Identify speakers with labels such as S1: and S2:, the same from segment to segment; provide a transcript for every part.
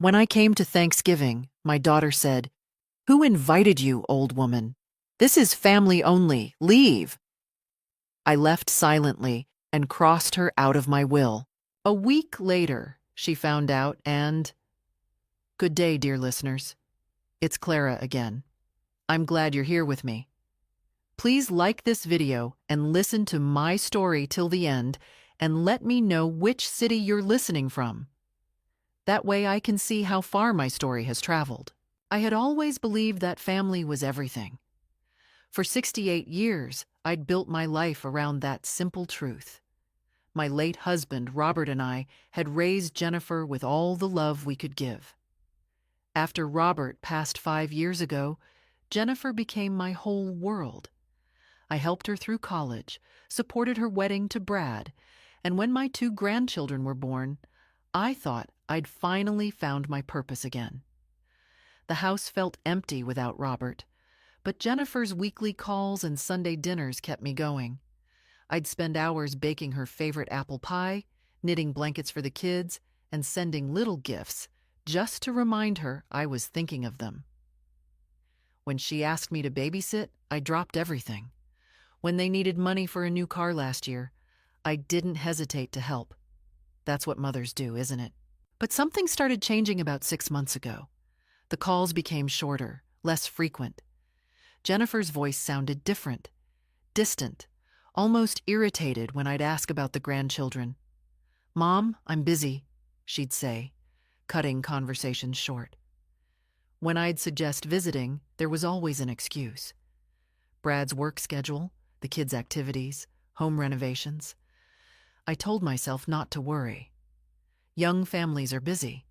S1: When I came to Thanksgiving, my daughter said, "Who invited you, old woman? This is family only. Leave." I left silently and crossed her out of my will. A week later, she found out and... Good day, dear listeners. It's Clara again. I'm glad you're here with me. Please like this video and listen to my story till the end and let me know which city you're listening from. That way I can see how far my story has traveled. I had always believed that family was everything. For 68 years, I'd built my life around that simple truth. My late husband, Robert, and I had raised Jennifer with all the love we could give. After Robert passed 5 years ago, Jennifer became my whole world. I helped her through college, supported her wedding to Brad, and when my 2 grandchildren were born, I thought I'd finally found my purpose again. The house felt empty without Robert, but Jennifer's weekly calls and Sunday dinners kept me going. I'd spend hours baking her favorite apple pie, knitting blankets for the kids, and sending little gifts just to remind her I was thinking of them. When she asked me to babysit, I dropped everything. When they needed money for a new car last year, I didn't hesitate to help. That's what mothers do, isn't it? But something started changing about 6 months ago. The calls became shorter, less frequent. Jennifer's voice sounded different, distant, almost irritated when I'd ask about the grandchildren. "Mom, I'm busy," she'd say, cutting conversations short. When I'd suggest visiting, there was always an excuse. Brad's work schedule, the kids' activities, home renovations. I told myself not to worry. Young families are busy.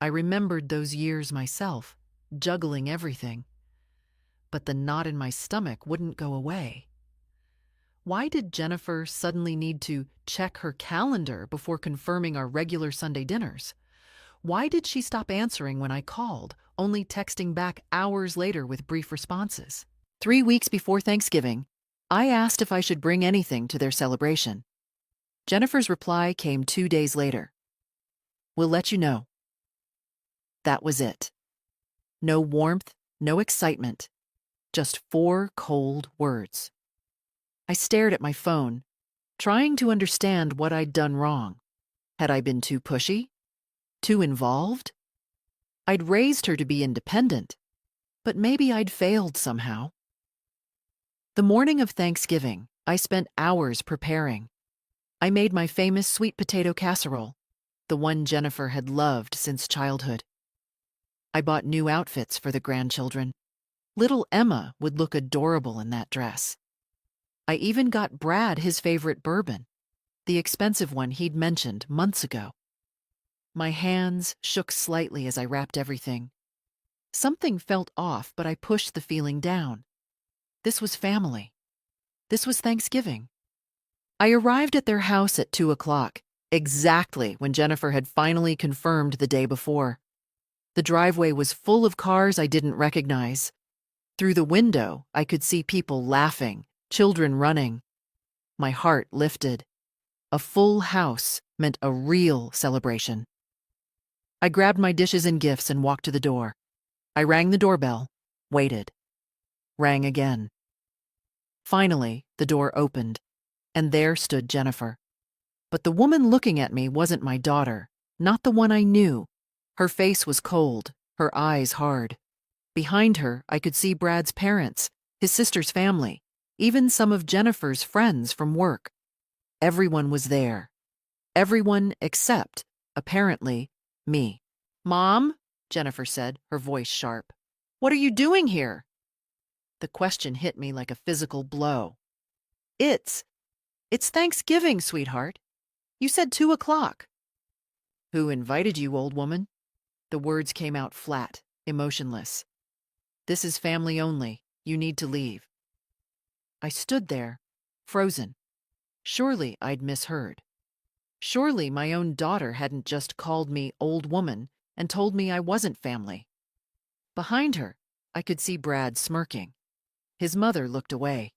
S1: I remembered those years myself, juggling everything. But the knot in my stomach wouldn't go away. Why did Jennifer suddenly need to check her calendar before confirming our regular Sunday dinners? Why did she stop answering when I called, only texting back hours later with brief responses? 3 weeks before Thanksgiving, I asked if I should bring anything to their celebration. Jennifer's reply came 2 days later. "We'll let you know." That was it. No warmth, no excitement, just 4 cold words. I stared at my phone, trying to understand what I'd done wrong. Had I been too pushy? Too involved? I'd raised her to be independent, but maybe I'd failed somehow. The morning of Thanksgiving, I spent hours preparing. I made my famous sweet potato casserole, the one Jennifer had loved since childhood. I bought new outfits for the grandchildren. Little Emma would look adorable in that dress. I even got Brad his favorite bourbon, the expensive one he'd mentioned months ago. My hands shook slightly as I wrapped everything. Something felt off, but I pushed the feeling down. This was family. This was Thanksgiving. I arrived at their house at 2 o'clock, exactly when Jennifer had finally confirmed the day before. The driveway was full of cars I didn't recognize. Through the window, I could see people laughing, children running. My heart lifted. A full house meant a real celebration. I grabbed my dishes and gifts and walked to the door. I rang the doorbell, waited. Rang again. Finally, the door opened, and there stood Jennifer. But the woman looking at me wasn't my daughter, not the one I knew. Her face was cold, her eyes hard. Behind her, I could see Brad's parents, his sister's family, even some of Jennifer's friends from work. Everyone was there. Everyone except, apparently, me. "Mom," Jennifer said, her voice sharp. "What are you doing here?" The question hit me like a physical blow. It's Thanksgiving, sweetheart. You said 2 o'clock. "Who invited you, old woman?" The words came out flat, emotionless. "This is family only. You need to leave." I stood there, frozen. Surely I'd misheard. Surely my own daughter hadn't just called me old woman and told me I wasn't family. Behind her, I could see Brad smirking. His mother looked away.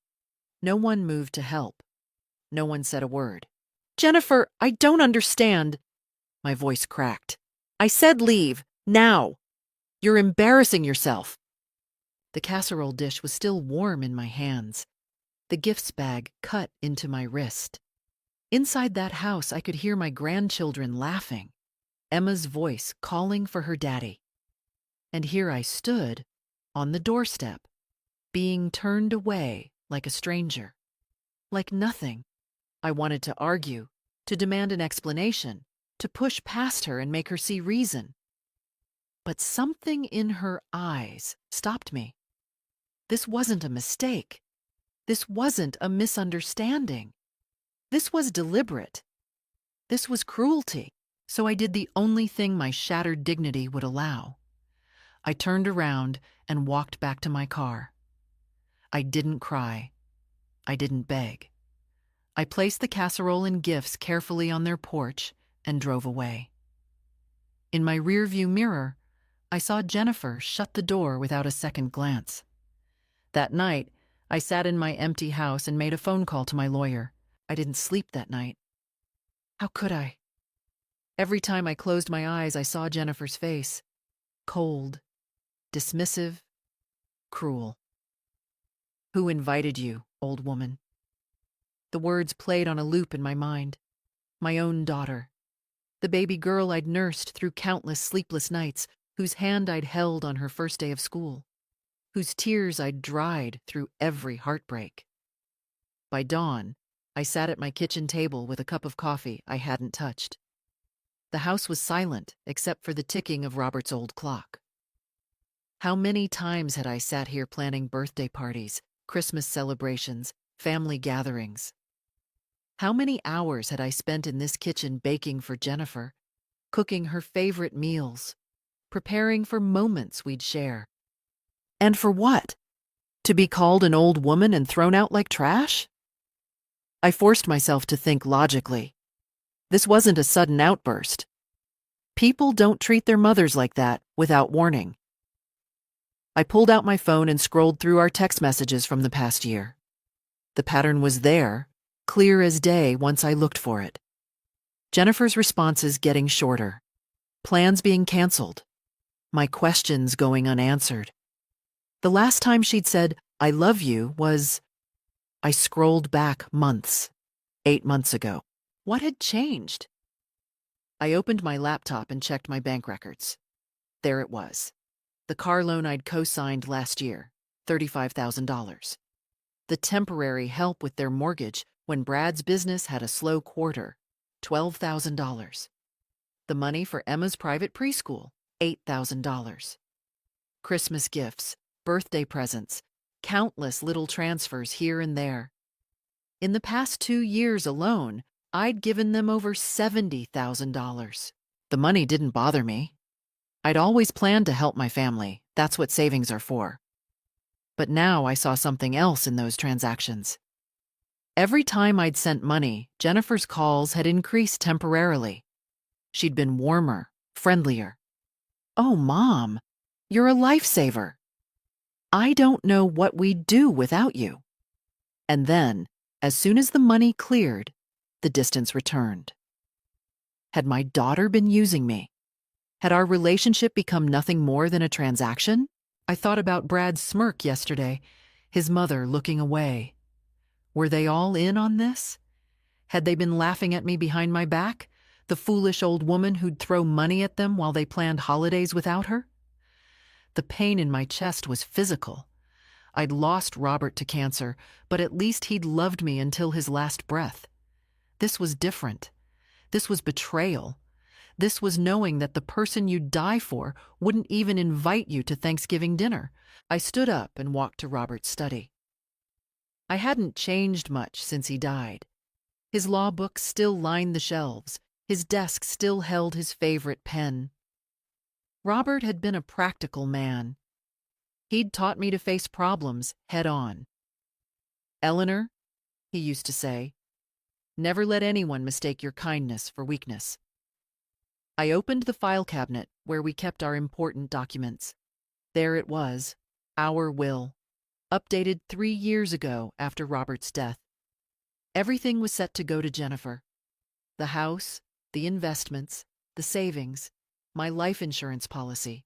S1: No one moved to help. No one said a word. "Jennifer, I don't understand." My voice cracked. I said leave, now. You're embarrassing yourself. The casserole dish was still warm in my hands. The gifts bag cut into my wrist. Inside that house, I could hear my grandchildren laughing, Emma's voice calling for her daddy. And here I stood, on the doorstep, being turned away like a stranger. Like nothing. I wanted to argue, to demand an explanation, to push past her and make her see reason. But something in her eyes stopped me. This wasn't a mistake. This wasn't a misunderstanding. This was deliberate. This was cruelty. So I did the only thing my shattered dignity would allow. I turned around and walked back to my car. I didn't cry. I didn't beg. I placed the casserole and gifts carefully on their porch and drove away. In my rearview mirror, I saw Jennifer shut the door without a second glance. That night, I sat in my empty house and made a phone call to my lawyer. I didn't sleep that night. How could I? Every time I closed my eyes, I saw Jennifer's face. Cold, dismissive, cruel. Who invited you, old woman? The words played on a loop in my mind. My own daughter. The baby girl I'd nursed through countless sleepless nights, whose hand I'd held on her first day of school, whose tears I'd dried through every heartbreak. By dawn, I sat at my kitchen table with a cup of coffee I hadn't touched. The house was silent except for the ticking of Robert's old clock. How many times had I sat here planning birthday parties, Christmas celebrations, family gatherings? How many hours had I spent in this kitchen baking for Jennifer, cooking her favorite meals, preparing for moments we'd share? And for what? To be called an old woman and thrown out like trash? I forced myself to think logically. This wasn't a sudden outburst. People don't treat their mothers like that without warning. I pulled out my phone and scrolled through our text messages from the past year. The pattern was there, clear as day once I looked for it. Jennifer's responses getting shorter. Plans being canceled. My questions going unanswered. The last time she'd said, "I love you," was... I scrolled back months, 8 months ago. What had changed? I opened my laptop and checked my bank records. There it was. The car loan I'd co-signed last year, $35,000. The temporary help with their mortgage when Brad's business had a slow quarter, $12,000. The money for Emma's private preschool, $8,000. Christmas gifts, birthday presents, countless little transfers here and there. In the past 2 years alone, I'd given them over $70,000. The money didn't bother me. I'd always planned to help my family. That's what savings are for. But now I saw something else in those transactions. Every time I'd sent money, Jennifer's calls had increased temporarily. She'd been warmer, friendlier. "Oh, Mom, you're a lifesaver. I don't know what we'd do without you." And then, as soon as the money cleared, the distance returned. Had my daughter been using me? Had our relationship become nothing more than a transaction? I thought about Brad's smirk yesterday, his mother looking away. Were they all in on this? Had they been laughing at me behind my back, the foolish old woman who'd throw money at them while they planned holidays without her? The pain in my chest was physical. I'd lost Robert to cancer, but at least he'd loved me until his last breath. This was different. This was betrayal. This was knowing that the person you'd die for wouldn't even invite you to Thanksgiving dinner. I stood up and walked to Robert's study. I hadn't changed much since he died. His law books still lined the shelves. His desk still held his favorite pen. Robert had been a practical man. He'd taught me to face problems head on. "Eleanor," he used to say, "never let anyone mistake your kindness for weakness." I opened the file cabinet where we kept our important documents. There it was, our will, updated 3 years ago after Robert's death. Everything was set to go to Jennifer. The house, the investments, the savings, My life insurance policy.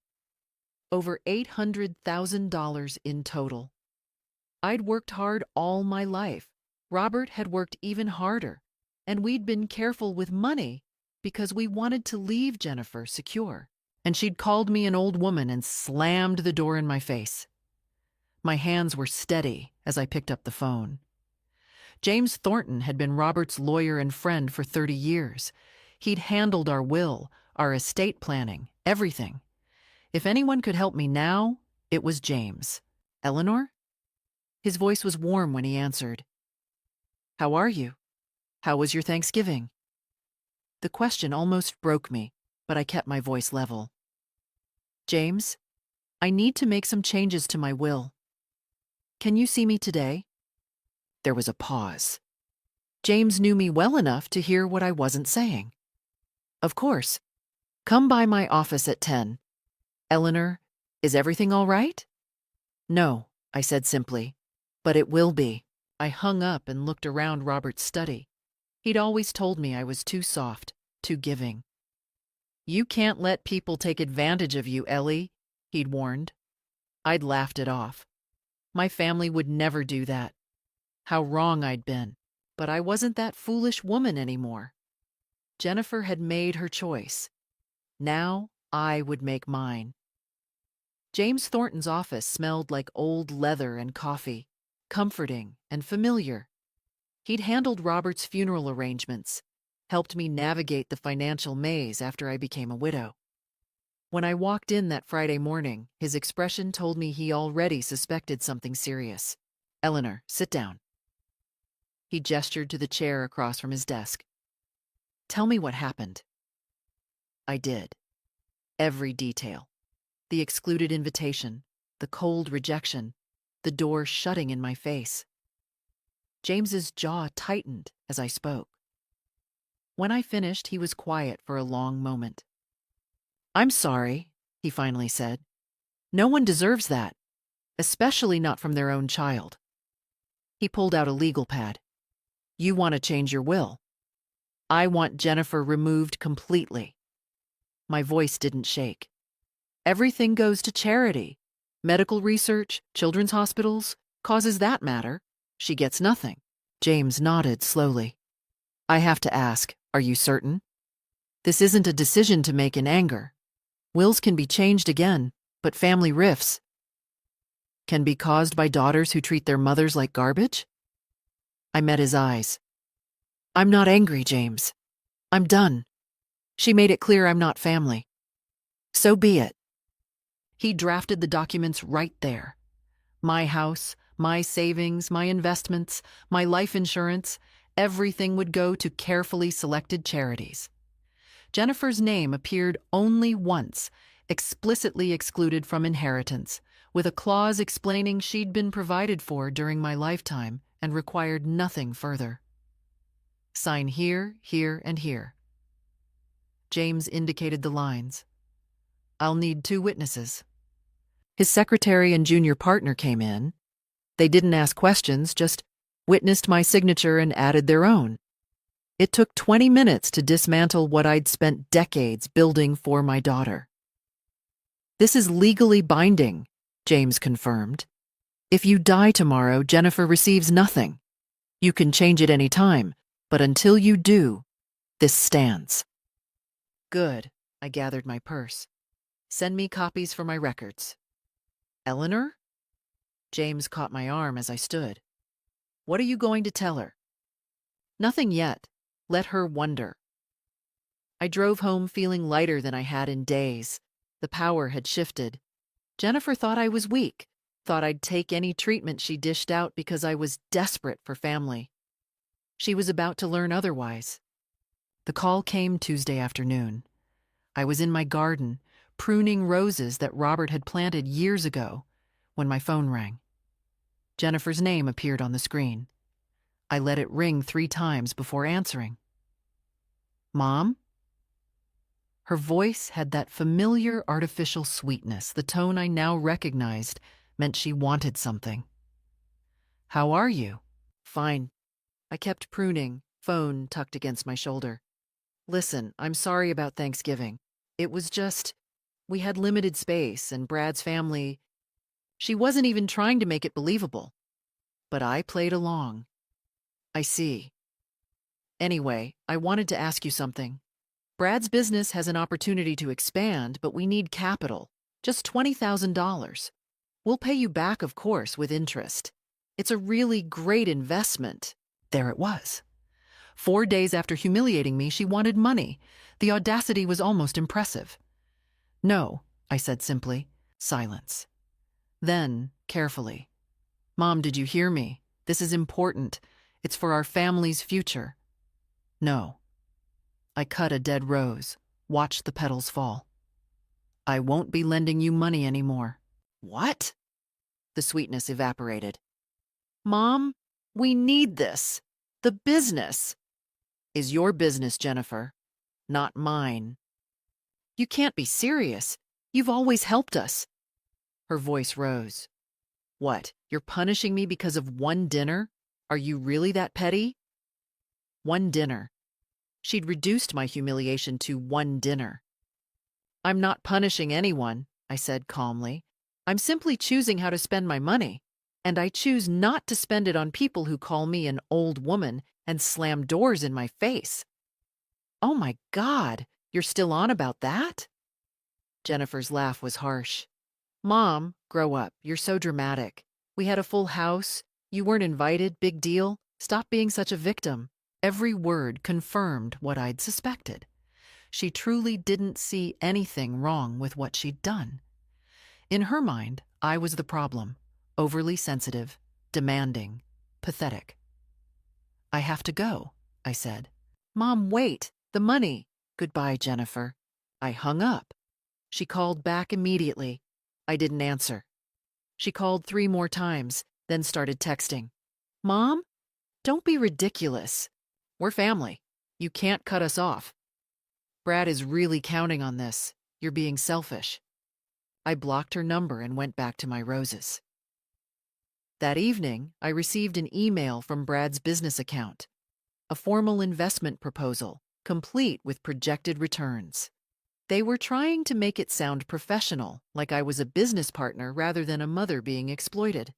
S1: Over $800,000 in total. I'd worked hard all my life. Robert had worked even harder, and we'd been careful with money because we wanted to leave Jennifer secure. And she'd called me an old woman and slammed the door in my face. My hands were steady as I picked up the phone. James Thornton had been Robert's lawyer and friend for 30 years. He'd handled our will, our estate planning, everything. If anyone could help me now, it was James. Eleanor? His voice was warm when he answered. How are you? How was your Thanksgiving? The question almost broke me, but I kept my voice level. James, I need to make some changes to my will. Can you see me today? There was a pause. James knew me well enough to hear what I wasn't saying. Of course. Come by my office at 10. Eleanor, is everything all right? No, I said simply, but it will be. I hung up and looked around Robert's study. He'd always told me I was too soft, too giving. You can't let people take advantage of you, Ellie, he'd warned. I'd laughed it off. My family would never do that. How wrong I'd been. But I wasn't that foolish woman anymore. Jennifer had made her choice. Now I would make mine. James Thornton's office smelled like old leather and coffee, comforting and familiar. He'd handled Robert's funeral arrangements, helped me navigate the financial maze after I became a widow. When I walked in that Friday morning, his expression told me he already suspected something serious. Eleanor, sit down. He gestured to the chair across from his desk. Tell me what happened. I did. Every detail. The excluded invitation, the cold rejection, the door shutting in my face. James's jaw tightened as I spoke. When I finished, he was quiet for a long moment. I'm sorry, he finally said. No one deserves that, especially not from their own child. He pulled out a legal pad. You want to change your will. I want Jennifer removed completely. My voice didn't shake. Everything goes to charity. Medical research, children's hospitals, causes that matter. She gets nothing. James nodded slowly. I have to ask, are you certain? This isn't a decision to make in anger. Wills can be changed again, but family rifts can be caused by daughters who treat their mothers like garbage? I met his eyes. I'm not angry, James. I'm done. She made it clear I'm not family. So be it. He drafted the documents right there. My house, my savings, my investments, my life insurance, everything would go to carefully selected charities. Jennifer's name appeared only once, explicitly excluded from inheritance, with a clause explaining she'd been provided for during my lifetime and required nothing further. Sign here, here, and here. James indicated the lines. I'll need 2 witnesses. His secretary and junior partner came in. They didn't ask questions, just witnessed my signature and added their own. It took 20 minutes to dismantle what I'd spent decades building for my daughter. This is legally binding, James confirmed. If you die tomorrow, Jennifer receives nothing. You can change it any time, but until you do, this stands. Good, I gathered my purse. Send me copies for my records. Eleanor? James caught my arm as I stood. What are you going to tell her? Nothing yet. Let her wonder. I drove home feeling lighter than I had in days. The power had shifted. Jennifer thought I was weak, thought I'd take any treatment she dished out because I was desperate for family. She was about to learn otherwise. The call came Tuesday afternoon. I was in my garden, pruning roses that Robert had planted years ago, when my phone rang. Jennifer's name appeared on the screen. I let it ring 3 times before answering. Mom? Her voice had that familiar artificial sweetness. The tone I now recognized meant she wanted something. How are you? Fine. I kept pruning, phone tucked against my shoulder. Listen, I'm sorry about Thanksgiving. It was just, we had limited space, and Brad's family, she wasn't even trying to make it believable. But I played along. I see. Anyway, I wanted to ask you something. Brad's business has an opportunity to expand, but we need capital. Just $20,000. We'll pay you back, of course, with interest. It's a really great investment. There it was. 4 days after humiliating me, she wanted money. The audacity was almost impressive. No, I said simply. Silence. Then, carefully. Mom, did you hear me? This is important. It's for our family's future. No. I cut a dead rose, watched the petals fall. I won't be lending you money anymore. What? The sweetness evaporated. Mom, we need this. The business is your business, Jennifer, not mine. You can't be serious. You've always helped us. Her voice rose. What, you're punishing me because of one dinner? Are you really that petty? One dinner. She'd reduced my humiliation to one dinner. I'm not punishing anyone, I said calmly. I'm simply choosing how to spend my money, and I choose not to spend it on people who call me an old woman and slam doors in my face. Oh my God, you're still on about that? Jennifer's laugh was harsh. Mom, grow up. You're so dramatic. We had a full house. You weren't invited. Big deal. Stop being such a victim. Every word confirmed what I'd suspected. She truly didn't see anything wrong with what she'd done. In her mind, I was the problem. Overly sensitive, demanding, pathetic. I have to go, I said. Mom, wait. The money. Goodbye, Jennifer. I hung up. She called back immediately. I didn't answer. She called 3 more times, then started texting. Mom, don't be ridiculous. We're family. You can't cut us off. Brad is really counting on this. You're being selfish. I blocked her number and went back to my roses. That evening, I received an email from Brad's business account. A formal investment proposal, complete with projected returns. They were trying to make it sound professional, like I was a business partner rather than a mother being exploited.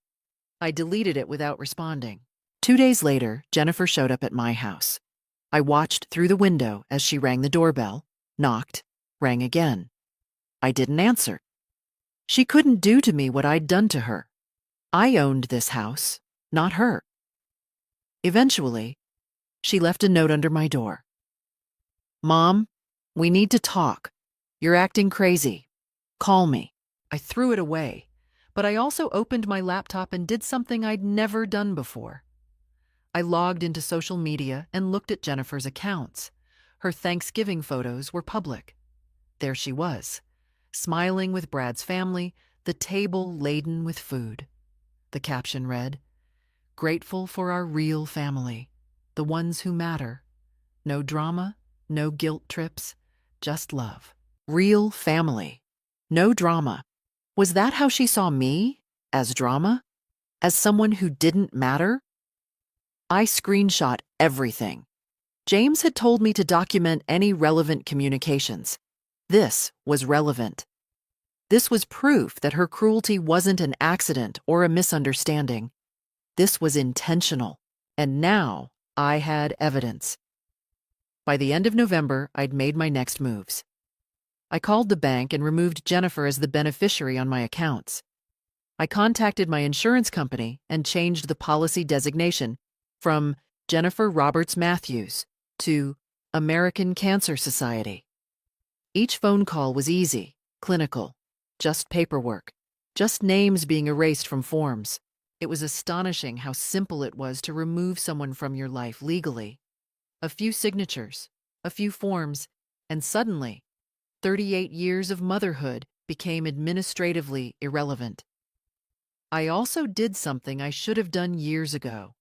S1: I deleted it without responding. 2 days later, Jennifer showed up at my house. I watched through the window as she rang the doorbell, knocked, rang again. I didn't answer. She couldn't do to me what I'd done to her. I owned this house, not her. Eventually, she left a note under my door. Mom, we need to talk. You're acting crazy. Call me. I threw it away, but I also opened my laptop and did something I'd never done before. I logged into social media and looked at Jennifer's accounts. Her Thanksgiving photos were public. There she was, smiling with Brad's family, the table laden with food. The caption read, "Grateful for our real family, the ones who matter. No drama, no guilt trips, just love." Real family. No drama. Was that how she saw me? As drama? As someone who didn't matter? I screenshot everything. James had told me to document any relevant communications. This was relevant. This was proof that her cruelty wasn't an accident or a misunderstanding. This was intentional, and now I had evidence. By the end of November, I'd made my next moves. I called the bank and removed Jennifer as the beneficiary on my accounts. I contacted my insurance company and changed the policy designation from Jennifer Roberts Matthews to American Cancer Society. Each phone call was easy, clinical, just paperwork, just names being erased from forms. It was astonishing how simple it was to remove someone from your life legally. A few signatures, a few forms, and suddenly, 38 years of motherhood became administratively irrelevant. I also did something I should have done years ago.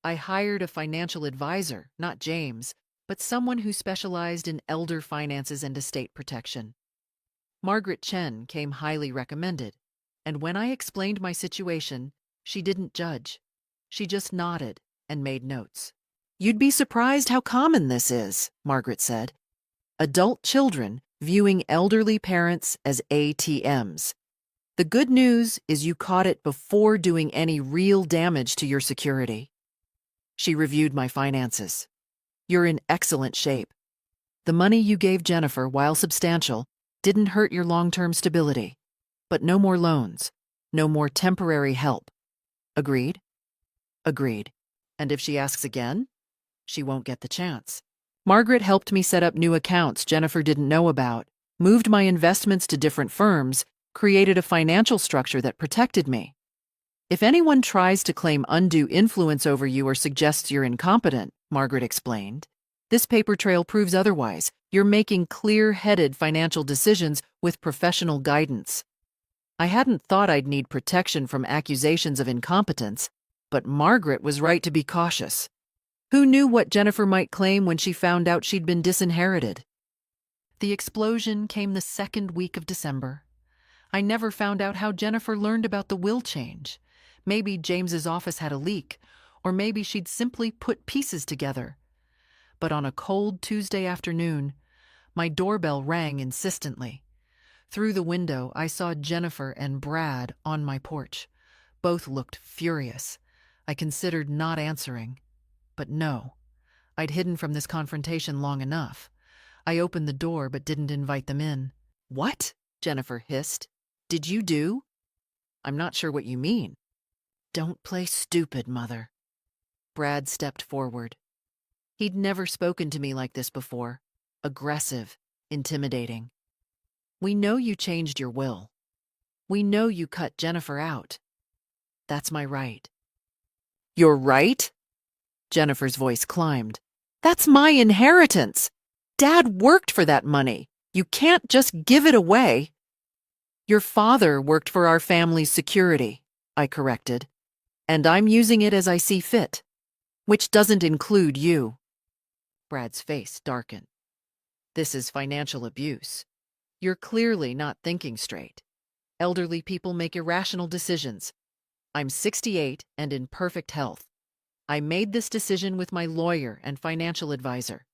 S1: I hired a financial advisor, not James, but someone who specialized in elder finances and estate protection. Margaret Chen came highly recommended, and when I explained my situation, she didn't judge. She just nodded and made notes. You'd be surprised how common this is, Margaret said. Adult children viewing elderly parents as ATMs. The good news is you caught it before doing any real damage to your security. She reviewed my finances. You're in excellent shape. The money you gave Jennifer, while substantial, didn't hurt your long-term stability. But no more loans. No more temporary help. Agreed? Agreed. And if she asks again, she won't get the chance. Margaret helped me set up new accounts Jennifer didn't know about, moved my investments to different firms, created a financial structure that protected me. If anyone tries to claim undue influence over you or suggests you're incompetent, Margaret explained, this paper trail proves otherwise. You're making clear-headed financial decisions with professional guidance. I hadn't thought I'd need protection from accusations of incompetence, but Margaret was right to be cautious. Who knew what Jennifer might claim when she found out she'd been disinherited? The explosion came the second week of December. I never found out how Jennifer learned about the will change. Maybe James's office had a leak, or maybe she'd simply put pieces together. But on a cold Tuesday afternoon, my doorbell rang insistently. Through the window, I saw Jennifer and Brad on my porch. Both looked furious. I considered not answering. But no, I'd hidden from this confrontation long enough. I opened the door but didn't invite them in. "What?" Jennifer hissed. "Did you do?" "I'm not sure what you mean." "Don't play stupid, Mother." Brad stepped forward. He'd never spoken to me like this before. Aggressive, intimidating. "We know you changed your will. We know you cut Jennifer out. That's my right." "Your right?" Jennifer's voice climbed. "That's my inheritance. Dad worked for that money. You can't just give it away." "Your father worked for our family's security," I corrected. "And I'm using it as I see fit, which doesn't include you." Brad's face darkened. "This is financial abuse. You're clearly not thinking straight. Elderly people make irrational decisions. I'm 68 and in perfect health. I made this decision with my lawyer and financial advisor.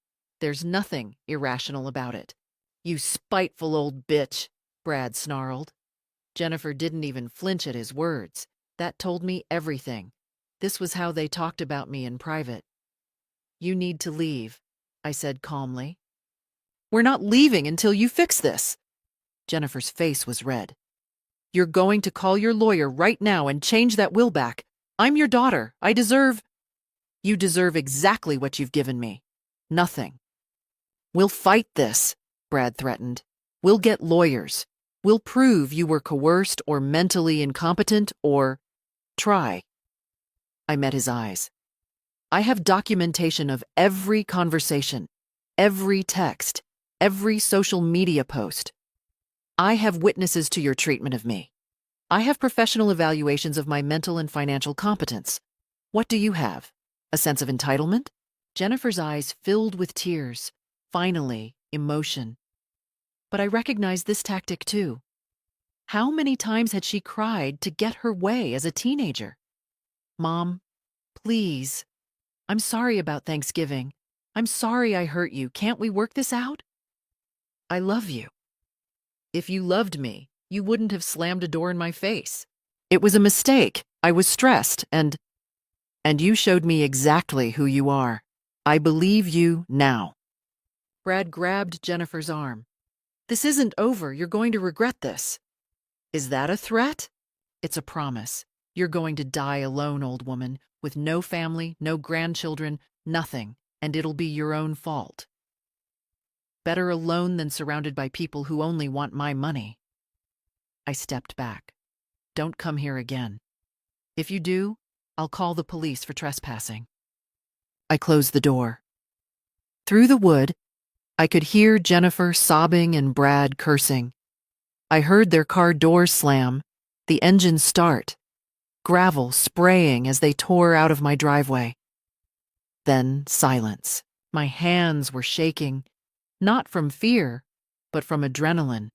S1: There's nothing irrational about it." "You spiteful old bitch," Brad snarled. Jennifer didn't even flinch at his words. That told me everything. This was how they talked about me in private. "You need to leave," I said calmly. "We're not leaving until you fix this." Jennifer's face was red. "You're going to call your lawyer right now and change that will back. I'm your daughter. I deserve—" "You deserve exactly what you've given me. Nothing." "We'll fight this," Brad threatened. "We'll get lawyers. We'll prove you were coerced or mentally incompetent or try." I met his eyes. "I have documentation of every conversation, every text, every social media post. I have witnesses to your treatment of me. I have professional evaluations of my mental and financial competence. What do you have? A sense of entitlement?" Jennifer's eyes filled with tears. Finally, emotion. But I recognized this tactic too. How many times had she cried to get her way as a teenager? "Mom, please. I'm sorry about Thanksgiving. I'm sorry I hurt you. Can't we work this out?" "I love you." "If you loved me, you wouldn't have slammed a door in my face. It was a mistake. I was stressed, and you showed me exactly who you are. I believe you now." Brad grabbed Jennifer's arm. "This isn't over. You're going to regret this." "Is that a threat?" "It's a promise. You're going to die alone, old woman, with no family, no grandchildren, nothing, and it'll be your own fault. Better alone than surrounded by people who only want my money." I stepped back. "Don't come here again. If you do, I'll call the police for trespassing." I closed the door. Through the wood, I could hear Jennifer sobbing and Brad cursing. I heard their car doors slam, the engine start, gravel spraying as they tore out of my driveway. Then silence. My hands were shaking, not from fear, but from adrenaline.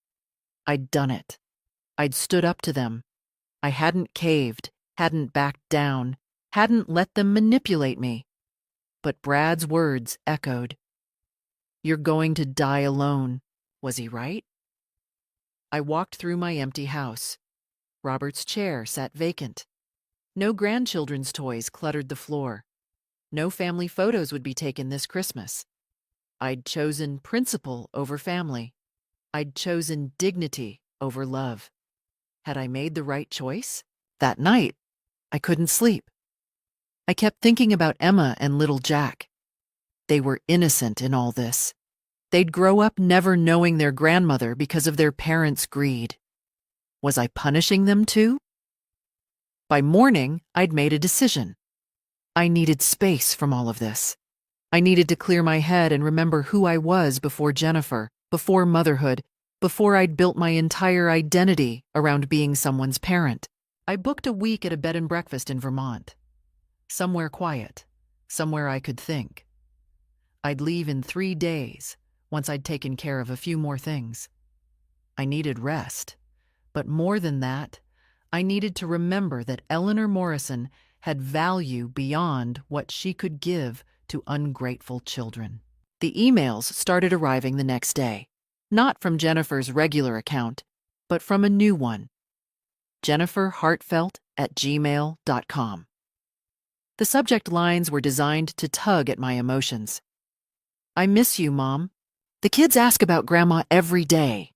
S1: I'd done it. I'd stood up to them. I hadn't caved, hadn't backed down, hadn't let them manipulate me. But Brad's words echoed. "You're going to die alone. Was he right? I walked through my empty house. Robert's chair sat vacant. No grandchildren's toys cluttered the floor. No family photos would be taken this Christmas. I'd chosen principle over family. I'd chosen dignity over love. Had I made the right choice? That night, I couldn't sleep. I kept thinking about Emma and little Jack. They were innocent in all this. They'd grow up never knowing their grandmother because of their parents' greed. Was I punishing them too? By morning, I'd made a decision. I needed space from all of this. I needed to clear my head and remember who I was before Jennifer, before motherhood, before I'd built my entire identity around being someone's parent. I booked a week at a bed and breakfast in Vermont. Somewhere quiet, somewhere I could think. I'd leave in 3 days, once I'd taken care of a few more things. I needed rest, but more than that, I needed to remember that Eleanor Morrison had value beyond what she could give to ungrateful children. The emails started arriving the next day, not from Jennifer's regular account, but from a new one, jenniferhartfelt@gmail.com. The subject lines were designed to tug at my emotions. I miss you, Mom. The kids ask about Grandma every day.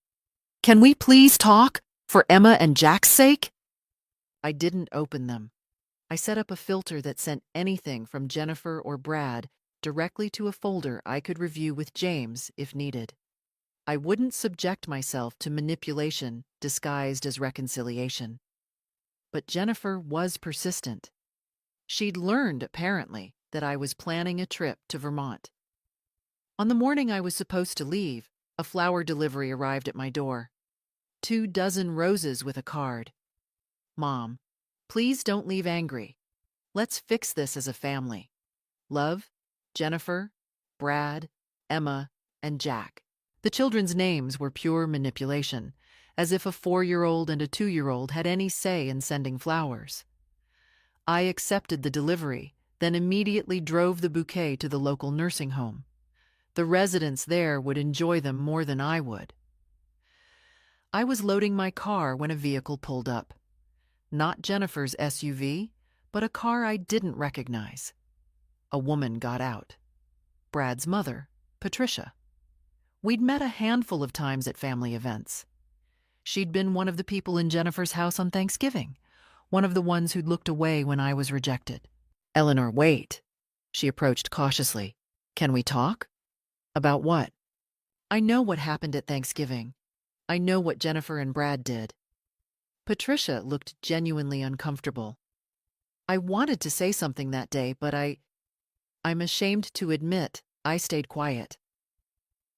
S1: Can we please talk, for Emma and Jack's sake? I didn't open them. I set up a filter that sent anything from Jennifer or Brad directly to a folder I could review with James if needed. I wouldn't subject myself to manipulation disguised as reconciliation. But Jennifer was persistent. She'd learned, apparently, that I was planning a trip to Vermont. On the morning I was supposed to leave, a flower delivery arrived at my door. 24 roses with a card. Mom, please don't leave angry. Let's fix this as a family. Love, Jennifer, Brad, Emma, and Jack. The children's names were pure manipulation, as if a 4-year-old and a 2-year-old had any say in sending flowers. I accepted the delivery, then immediately drove the bouquet to the local nursing home. The residents there would enjoy them more than I would. I was loading my car when a vehicle pulled up. Not Jennifer's SUV, but a car I didn't recognize. A woman got out. Brad's mother, Patricia. We'd met a handful of times at family events. She'd been one of the people in Jennifer's house on Thanksgiving, one of the ones who'd looked away when I was rejected. Eleanor, wait. She approached cautiously. Can we talk? About what? I know what happened at Thanksgiving. I know what Jennifer and Brad did. Patricia looked genuinely uncomfortable. I wanted to say something that day, but I'm ashamed to admit I stayed quiet.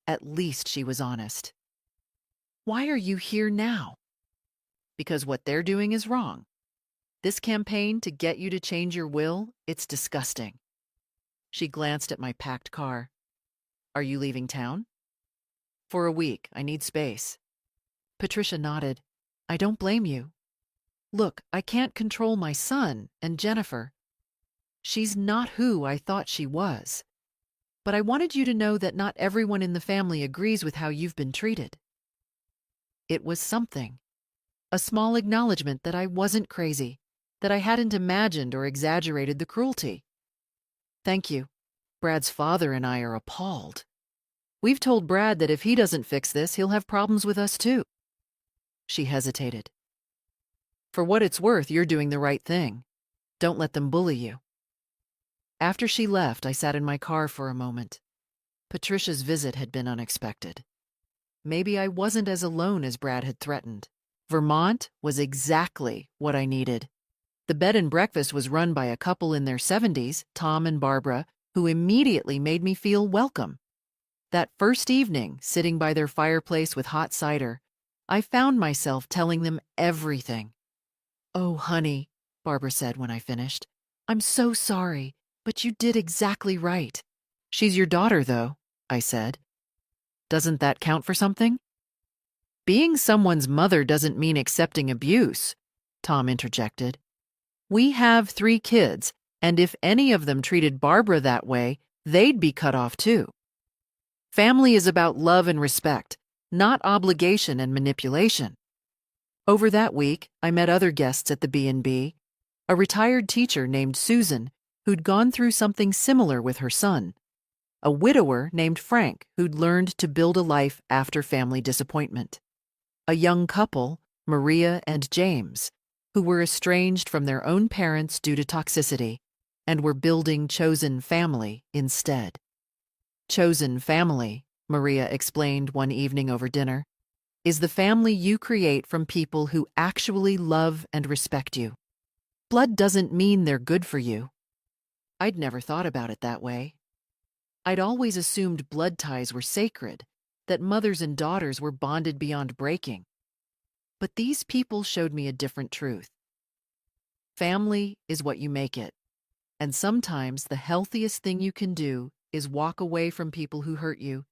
S1: At least she was honest. Why are you here now? Because what they're doing is wrong. This campaign to get you to change your will, it's disgusting. She glanced at my packed car. Are you leaving town? For a week, I need space. Patricia nodded. I don't blame you. Look, I can't control my son and Jennifer. She's not who I thought she was. But I wanted you to know that not everyone in the family agrees with how you've been treated. It was something. A small acknowledgement that I wasn't crazy, that I hadn't imagined or exaggerated the cruelty. Thank you. Brad's father and I are appalled. We've told Brad that if he doesn't fix this, he'll have problems with us too. She hesitated. For what it's worth, you're doing the right thing. Don't let them bully you. After she left, I sat in my car for a moment. Patricia's visit had been unexpected. Maybe I wasn't as alone as Brad had threatened. Vermont was exactly what I needed. The bed and breakfast was run by a couple in their 70s, Tom and Barbara, who immediately made me feel welcome. That first evening, sitting by their fireplace with hot cider, I found myself telling them everything. Oh, honey, Barbara said when I finished. I'm so sorry, but you did exactly right. She's your daughter, though, I said. Doesn't that count for something? Being someone's mother doesn't mean accepting abuse, Tom interjected. We have 3 kids, and if any of them treated Barbara that way, they'd be cut off too. Family is about love and respect, not obligation and manipulation. Over that week, I met other guests at the B&B, a retired teacher named Susan who'd gone through something similar with her son, a widower named Frank who'd learned to build a life after family disappointment, a young couple, Maria and James, who were estranged from their own parents due to toxicity and were building chosen family instead. Chosen family, Maria explained one evening over dinner, is the family you create from people who actually love and respect you. Blood doesn't mean they're good for you. I'd never thought about it that way. I'd always assumed blood ties were sacred, that mothers and daughters were bonded beyond breaking. But these people showed me a different truth. Family is what you make it, and sometimes the healthiest thing you can do is walk away from people who hurt you,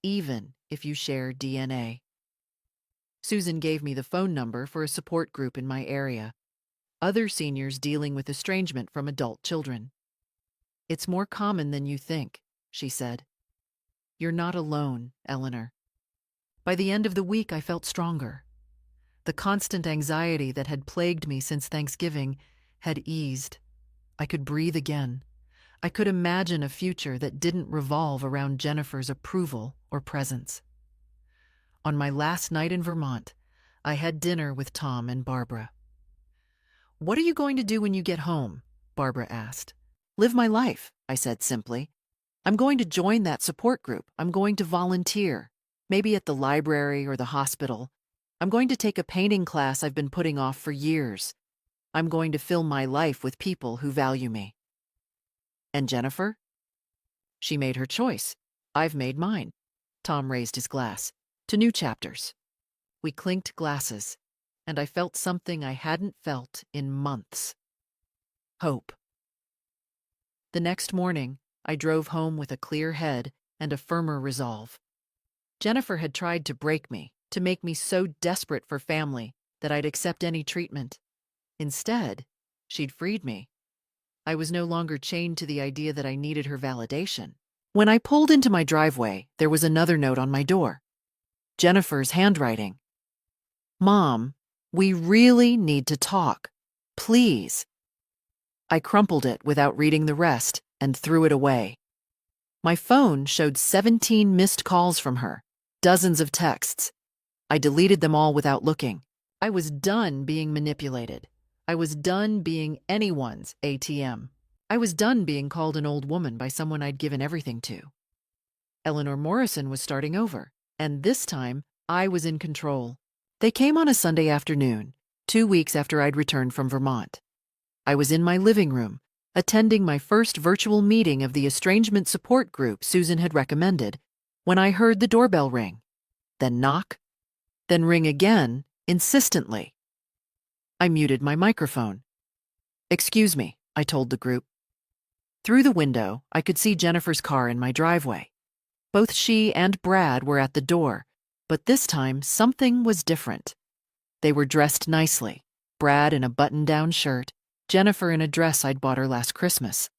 S1: even if you share DNA. Susan gave me the phone number for a support group in my area, other seniors dealing with estrangement from adult children. It's more common than you think, she said. You're not alone, Eleanor. By the end of the week, I felt stronger. The constant anxiety that had plagued me since Thanksgiving had eased. I could breathe again. I could imagine a future that didn't revolve around Jennifer's approval or presence. On my last night in Vermont, I had dinner with Tom and Barbara. "What are you going to do when you get home?" Barbara asked. "Live my life," I said simply. "I'm going to join that support group. I'm going to volunteer, maybe at the library or the hospital. I'm going to take a painting class I've been putting off for years. I'm going to fill my life with people who value me." "And Jennifer?" "She made her choice. I've made mine." Tom raised his glass. "To new chapters." We clinked glasses, and I felt something I hadn't felt in months. Hope. The next morning, I drove home with a clear head and a firmer resolve. Jennifer had tried to break me, to make me so desperate for family that I'd accept any treatment. Instead, she'd freed me. I was no longer chained to the idea that I needed her validation. When I pulled into my driveway, there was another note on my door. Jennifer's handwriting. "Mom, we really need to talk. Please." I crumpled it without reading the rest and threw it away. My phone showed 17 missed calls from her, dozens of texts. I deleted them all without looking. I was done being manipulated. I was done being anyone's ATM. I was done being called an old woman by someone I'd given everything to. Eleanor Morrison was starting over, and this time I was in control. They came on a Sunday afternoon, 2 weeks after I'd returned from Vermont. I was in my living room, attending my first virtual meeting of the estrangement support group Susan had recommended, when I heard the doorbell ring, then knock, then ring again, insistently. I muted my microphone. "Excuse me," I told the group. Through the window, I could see Jennifer's car in my driveway. Both she and Brad were at the door, but this time something was different. They were dressed nicely, Brad in a button-down shirt, Jennifer in a dress I'd bought her last Christmas.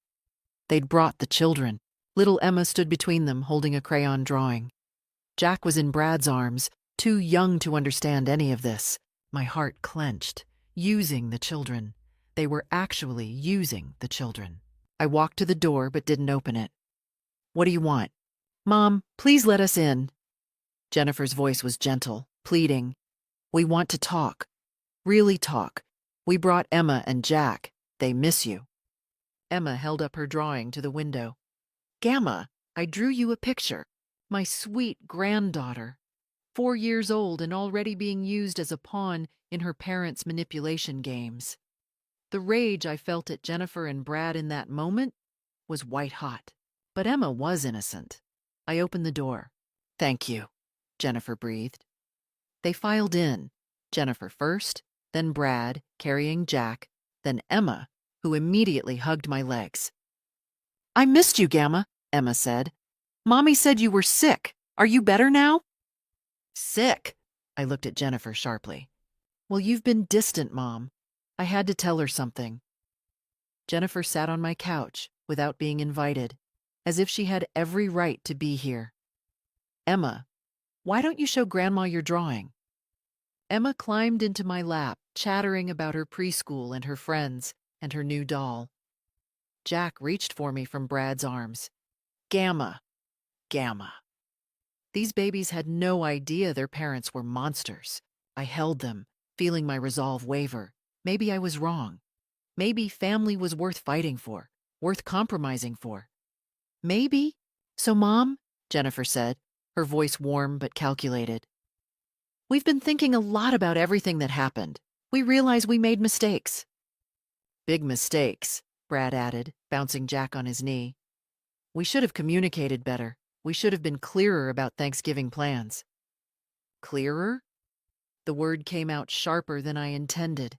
S1: They'd brought the children. Little Emma stood between them, holding a crayon drawing. Jack was in Brad's arms, too young to understand any of this. My heart clenched. Using the children. They were actually using the children. I walked to the door but didn't open it. "What do you want?" "Mom, please let us in." Jennifer's voice was gentle, pleading. "We want to talk. Really talk. We brought Emma and Jack. They miss you." Emma held up her drawing to the window. "Gamma, I drew you a picture. My sweet granddaughter. 4 years old and already being used as a pawn in her parents' manipulation games." The rage I felt at Jennifer and Brad in that moment was white hot. But Emma was innocent. I opened the door. "Thank you," Jennifer breathed. They filed in, Jennifer first, then Brad, carrying Jack, then Emma, who immediately hugged my legs. "I missed you, Gamma," Emma said. "Mommy said you were sick. Are you better now?" "Sick?" I looked at Jennifer sharply. "Well, you've been distant, Mom. I had to tell her something." Jennifer sat on my couch without being invited, as if she had every right to be here. "Emma, Why don't you show Grandma your drawing? Emma climbed into my lap, chattering about her preschool and her friends and her new doll. Jack reached for me from Brad's arms. Gamma, Gamma. These babies had no idea their parents were monsters. I held them, feeling my resolve waver. Maybe I was wrong. Maybe family was worth fighting for, worth compromising for. Maybe. So, Mom, Jennifer said, her voice warm but calculated. We've been thinking a lot about everything that happened. We realize we made mistakes. Big mistakes, Brad added, bouncing Jack on his knee. We should have communicated better. We should have been clearer about Thanksgiving plans. Clearer? The word came out sharper than I intended.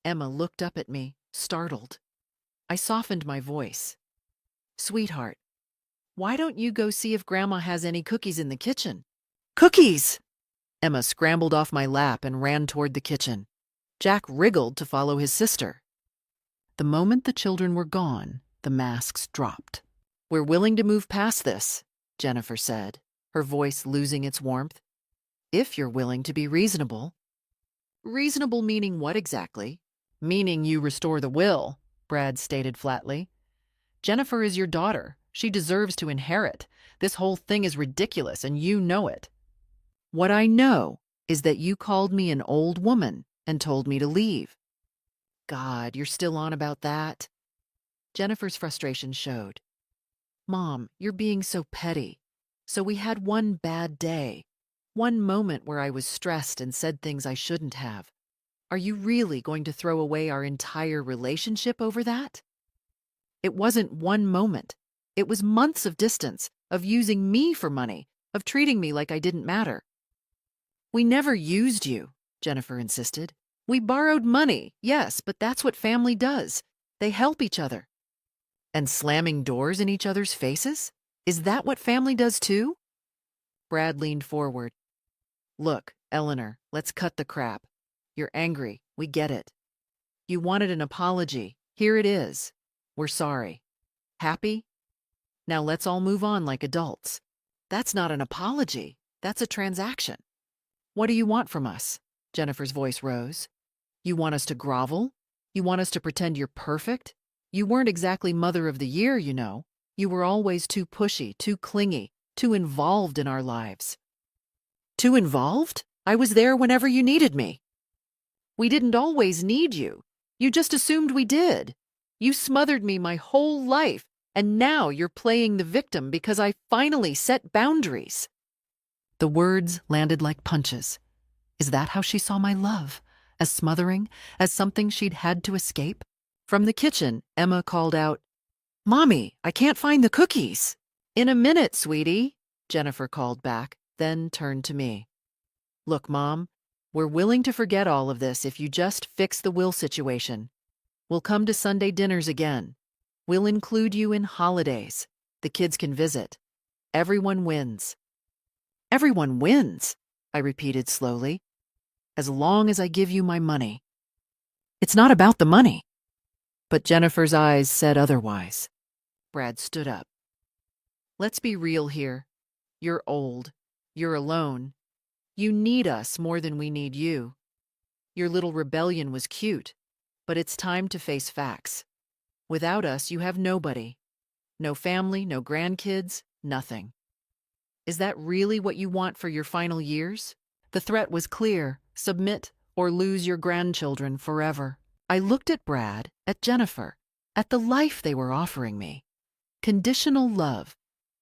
S1: Emma looked up at me, startled. I softened my voice. Sweetheart, why don't you go see if Grandma has any cookies in the kitchen? Cookies! Emma scrambled off my lap and ran toward the kitchen. Jack wriggled to follow his sister. The moment the children were gone, the masks dropped. We're willing to move past this, Jennifer said, her voice losing its warmth. If you're willing to be reasonable. Reasonable meaning what exactly? Meaning you restore the will, Brad stated flatly. Jennifer is your daughter. She deserves to inherit. This whole thing is ridiculous, and you know it. What I know is that you called me an old woman and told me to leave. God, you're still on about that? Jennifer's frustration showed. Mom, you're being so petty. So we had one bad day. One moment where I was stressed and said things I shouldn't have. Are you really going to throw away our entire relationship over that? It wasn't one moment. It was months of distance, of using me for money, of treating me like I didn't matter. We never used you, Jennifer insisted. We borrowed money, yes, but that's what family does. They help each other. And slamming doors in each other's faces? Is that what family does too? Brad leaned forward. Look, Eleanor, let's cut the crap. You're angry. We get it. You wanted an apology. Here it is. We're sorry. Happy? Now let's all move on like adults. That's not an apology. That's a transaction. What do you want from us? Jennifer's voice rose. You want us to grovel? You want us to pretend you're perfect? You weren't exactly Mother of the Year, you know. You were always too pushy, too clingy, too involved in our lives. Too involved? I was there whenever you needed me. We didn't always need you. You just assumed we did. You smothered me my whole life, and now you're playing the victim because I finally set boundaries. The words landed like punches. Is that how she saw my love? As smothering? As something she'd had to escape? From the kitchen, Emma called out, Mommy, I can't find the cookies. In a minute, sweetie, Jennifer called back, then turned to me. Look, Mom, we're willing to forget all of this if you just fix the will situation. We'll come to Sunday dinners again. We'll include you in holidays. The kids can visit. Everyone wins. Everyone wins, I repeated slowly. As long as I give you my money. It's not about the money. But Jennifer's eyes said otherwise. Brad stood up. Let's be real here. You're old. You're alone. You need us more than we need you. Your little rebellion was cute, but it's time to face facts. Without us, you have nobody. No family, no grandkids, nothing. Is that really what you want for your final years? The threat was clear. Submit or lose your grandchildren forever. I looked at Brad, at Jennifer, at the life they were offering me. Conditional love,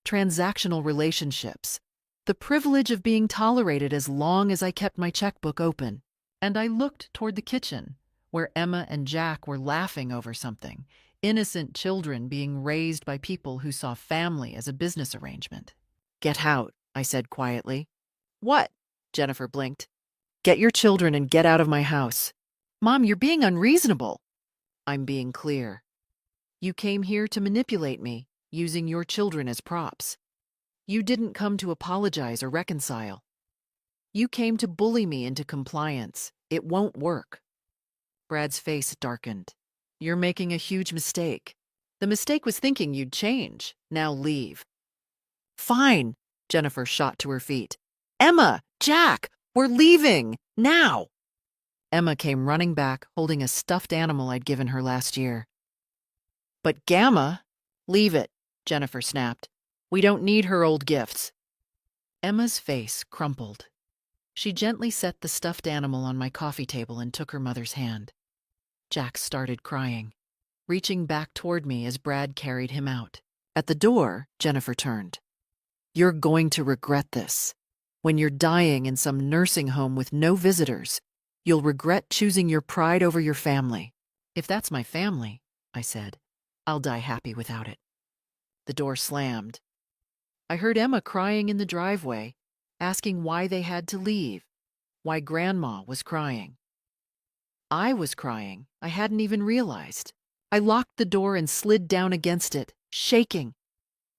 S1: transactional relationships, the privilege of being tolerated as long as I kept my checkbook open. And I looked toward the kitchen, where Emma and Jack were laughing over something, innocent children being raised by people who saw family as a business arrangement. Get out, I said quietly. What? Jennifer blinked. Get your children and get out of my house. Mom, you're being unreasonable. I'm being clear. You came here to manipulate me, using your children as props. You didn't come to apologize or reconcile. You came to bully me into compliance. It won't work. Brad's face darkened. You're making a huge mistake. The mistake was thinking you'd change. Now leave. Fine, Jennifer shot to her feet. Emma! Jack! We're leaving! Now! Emma came running back, holding a stuffed animal I'd given her last year. But Gamma? Leave it, Jennifer snapped. We don't need her old gifts. Emma's face crumpled. She gently set the stuffed animal on my coffee table and took her mother's hand. Jack started crying, reaching back toward me as Brad carried him out. At the door, Jennifer turned. You're going to regret this. When you're dying in some nursing home with no visitors, you'll regret choosing your pride over your family. If that's my family, I said, I'll die happy without it. The door slammed. I heard Emma crying in the driveway, asking why they had to leave, why Grandma was crying. I was crying. I hadn't even realized. I locked the door and slid down against it, shaking.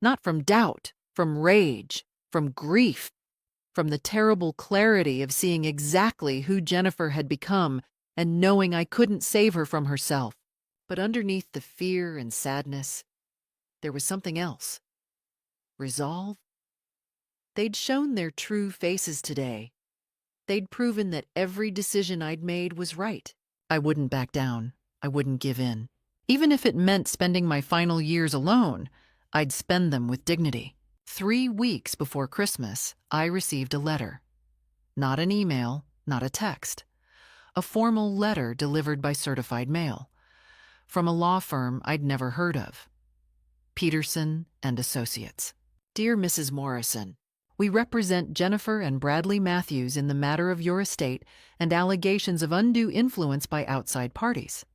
S1: Not from doubt, from rage, from grief, from the terrible clarity of seeing exactly who Jennifer had become and knowing I couldn't save her from herself. But underneath the fear and sadness, there was something else. Resolve? They'd shown their true faces today. They'd proven that every decision I'd made was right. I wouldn't back down. I wouldn't give in. Even if it meant spending my final years alone, I'd spend them with dignity. 3 weeks before Christmas, I received a letter. Not an email, not a text. A formal letter delivered by certified mail. From a law firm I'd never heard of. Peterson and Associates. Dear Mrs. Morrison, we represent Jennifer and Bradley Matthews in the matter of your estate and allegations of undue influence by outside parties.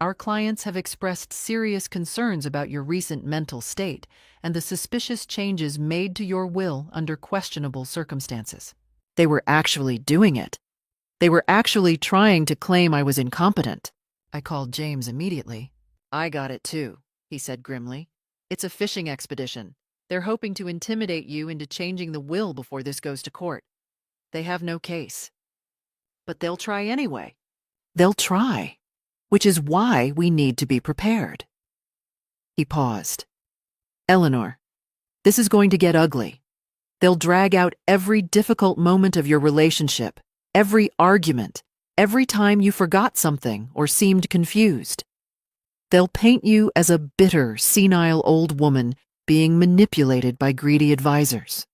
S1: Our clients have expressed serious concerns about your recent mental state and the suspicious changes made to your will under questionable circumstances. They were actually doing it. They were actually trying to claim I was incompetent. I called James immediately. I got it too, he said grimly. It's a fishing expedition. They're hoping to intimidate you into changing the will before this goes to court. They have no case. But they'll try anyway. They'll try, which is why we need to be prepared. He paused. Eleanor, this is going to get ugly. They'll drag out every difficult moment of your relationship, every argument, every time you forgot something or seemed confused. They'll paint you as a bitter, senile old woman being manipulated by greedy advisors.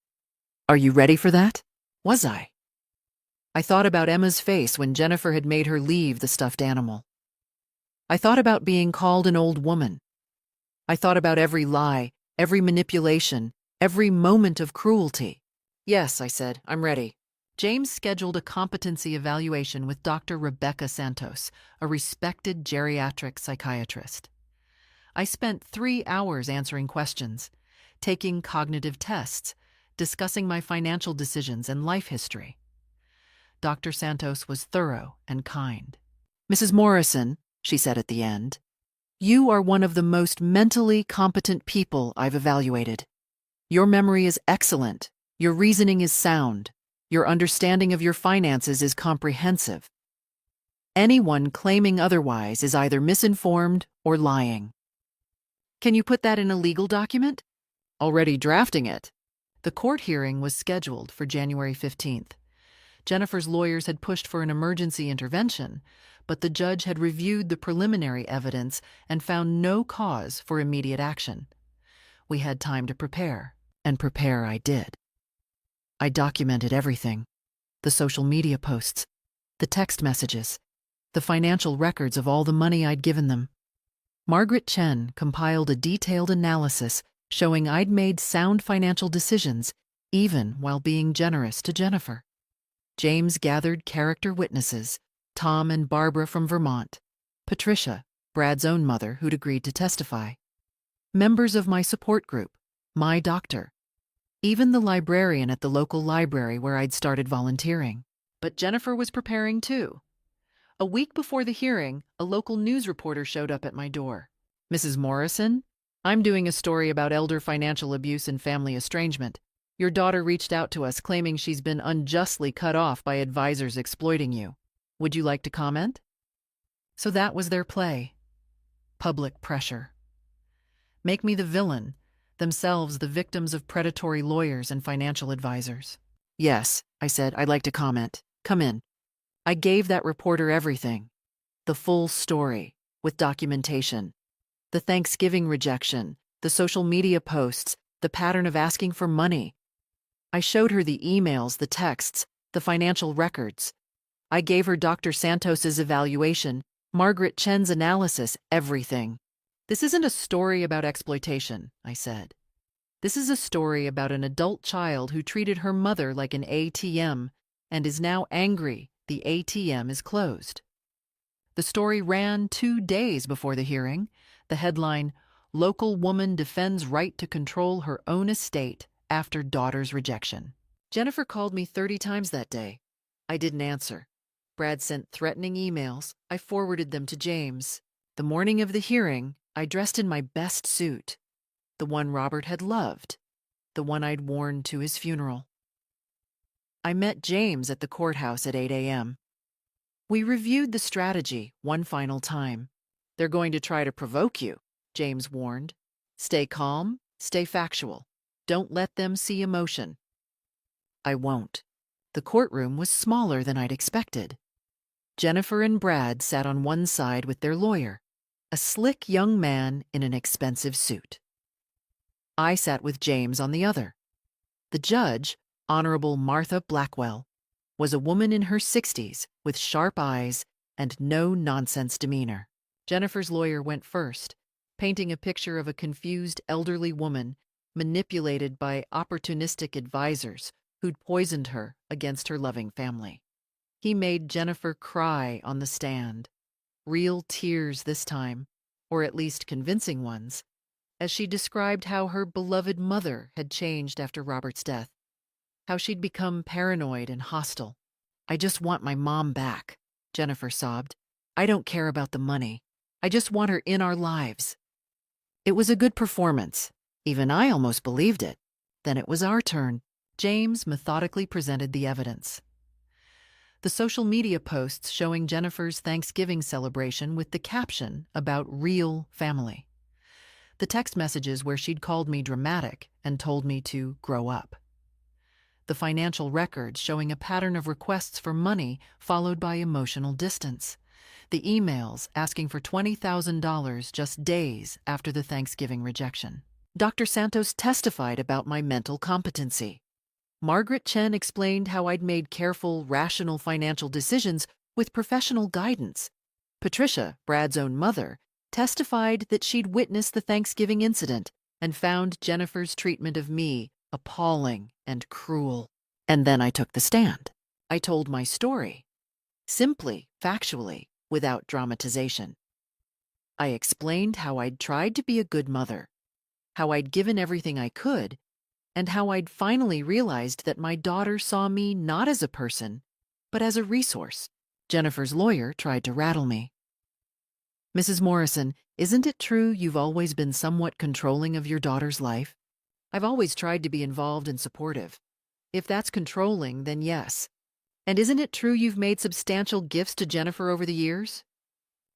S1: Are you ready for that? Was I? I thought about Emma's face when Jennifer had made her leave the stuffed animal. I thought about being called an old woman. I thought about every lie, every manipulation, every moment of cruelty. Yes, I said, I'm ready. James scheduled a competency evaluation with Dr. Rebecca Santos, a respected geriatric psychiatrist. I spent 3 hours answering questions, taking cognitive tests, discussing my financial decisions and life history. Dr. Santos was thorough and kind. Mrs. Morrison, she said at the end, you are one of the most mentally competent people I've evaluated. Your memory is excellent. Your reasoning is sound. Your understanding of your finances is comprehensive. Anyone claiming otherwise is either misinformed or lying. Can you put that in a legal document? Already drafting it. The court hearing was scheduled for January 15th. Jennifer's lawyers had pushed for an emergency intervention, but the judge had reviewed the preliminary evidence and found no cause for immediate action. We had time to prepare, and prepare I did. I documented everything: the social media posts, the text messages, the financial records of all the money I'd given them. Margaret Chen compiled a detailed analysis showing I'd made sound financial decisions, even while being generous to Jennifer. James gathered character witnesses, Tom and Barbara from Vermont, Patricia, Brad's own mother, who'd agreed to testify, members of my support group, my doctor, even the librarian at the local library where I'd started volunteering. But Jennifer was preparing too. A week before the hearing, a local news reporter showed up at my door. Mrs. Morrison, I'm doing a story about elder financial abuse and family estrangement. Your daughter reached out to us claiming she's been unjustly cut off by advisors exploiting you. Would you like to comment? So that was their play. Public pressure. Make me the villain, themselves the victims of predatory lawyers and financial advisors. Yes, I said, I'd like to comment. Come in. I gave that reporter everything. The full story, with documentation. The Thanksgiving rejection, the social media posts, the pattern of asking for money. I showed her the emails, the texts, the financial records. I gave her Dr. Santos's evaluation, Margaret Chen's analysis, everything. This isn't a story about exploitation, I said. This is a story about an adult child who treated her mother like an ATM and is now angry the ATM is closed. The story ran 2 days before the hearing. The headline, Local Woman Defends Right to Control Her Own Estate After Daughter's Rejection. Jennifer called me 30 times that day. I didn't answer. Brad sent threatening emails. I forwarded them to James. The morning of the hearing, I dressed in my best suit. The one Robert had loved. The one I'd worn to his funeral. I met James at the courthouse at 8 a.m. We reviewed the strategy one final time. They're going to try to provoke you, James warned. Stay calm, stay factual. Don't let them see emotion. I won't. The courtroom was smaller than I'd expected. Jennifer and Brad sat on one side with their lawyer, a slick young man in an expensive suit. I sat with James on the other. The judge, Honorable Martha Blackwell, was a woman in her 60s with sharp eyes and no-nonsense demeanor. Jennifer's lawyer went first, painting a picture of a confused elderly woman manipulated by opportunistic advisors who'd poisoned her against her loving family. He made Jennifer cry on the stand, real tears this time, or at least convincing ones, as she described how her beloved mother had changed after Robert's death, how she'd become paranoid and hostile. I just want my mom back, Jennifer sobbed. I don't care about the money. I just want her in our lives. It was a good performance. Even I almost believed it. Then it was our turn. James methodically presented the evidence. The social media posts showing Jennifer's Thanksgiving celebration with the caption about real family. The text messages where she'd called me dramatic and told me to grow up. The financial records showing a pattern of requests for money followed by emotional distance. The emails asking for $20,000 just days after the Thanksgiving rejection. Dr. Santos testified about my mental competency. Margaret Chen explained how I'd made careful, rational financial decisions with professional guidance. Patricia, Brad's own mother, testified that she'd witnessed the Thanksgiving incident and found Jennifer's treatment of me appalling and cruel. And then I took the stand. I told my story, simply, factually, without dramatization. I explained how I'd tried to be a good mother, how I'd given everything I could, and how I'd finally realized that my daughter saw me not as a person, but as a resource. Jennifer's lawyer tried to rattle me. Mrs. Morrison, isn't it true you've always been somewhat controlling of your daughter's life? I've always tried to be involved and supportive. If that's controlling, then yes. And isn't it true you've made substantial gifts to Jennifer over the years?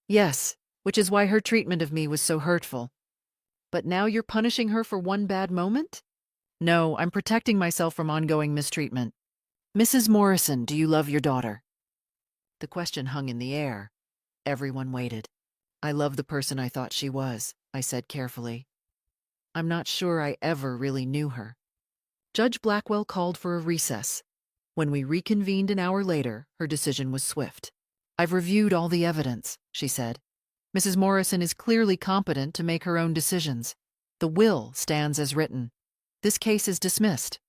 S1: Yes, which is why her treatment of me was so hurtful. But now you're punishing her for one bad moment? No, I'm protecting myself from ongoing mistreatment. Mrs. Morrison, do you love your daughter? The question hung in the air. Everyone waited. I love the person I thought she was, I said carefully. I'm not sure I ever really knew her. Judge Blackwell called for a recess. When we reconvened an hour later, her decision was swift. I've reviewed all the evidence, she said. Mrs. Morrison is clearly competent to make her own decisions. The will stands as written. This case is dismissed.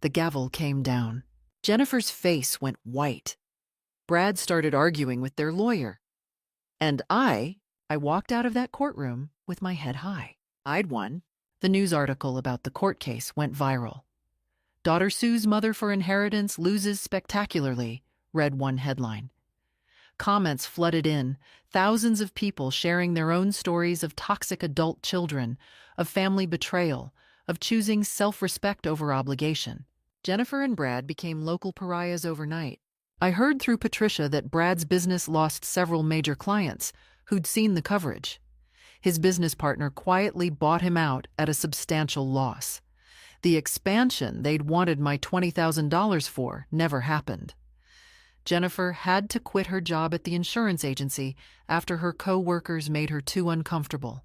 S1: The gavel came down. Jennifer's face went white. Brad started arguing with their lawyer. And I walked out of that courtroom with my head high. I'd won. The news article about the court case went viral. Daughter sues mother for inheritance, loses spectacularly, read one headline. Comments flooded in, thousands of people sharing their own stories of toxic adult children, of family betrayal, of choosing self-respect over obligation. Jennifer and Brad became local pariahs overnight. I heard through Patricia that Brad's business lost several major clients who'd seen the coverage. His business partner quietly bought him out at a substantial loss. The expansion they'd wanted my $20,000 for never happened. Jennifer had to quit her job at the insurance agency after her co-workers made her too uncomfortable.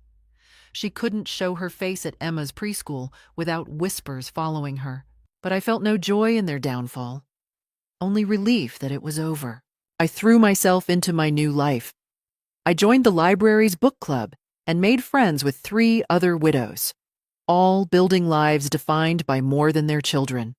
S1: She couldn't show her face at Emma's preschool without whispers following her, but I felt no joy in their downfall, only relief that it was over. I threw myself into my new life. I joined the library's book club and made friends with 3 other widows, all building lives defined by more than their children.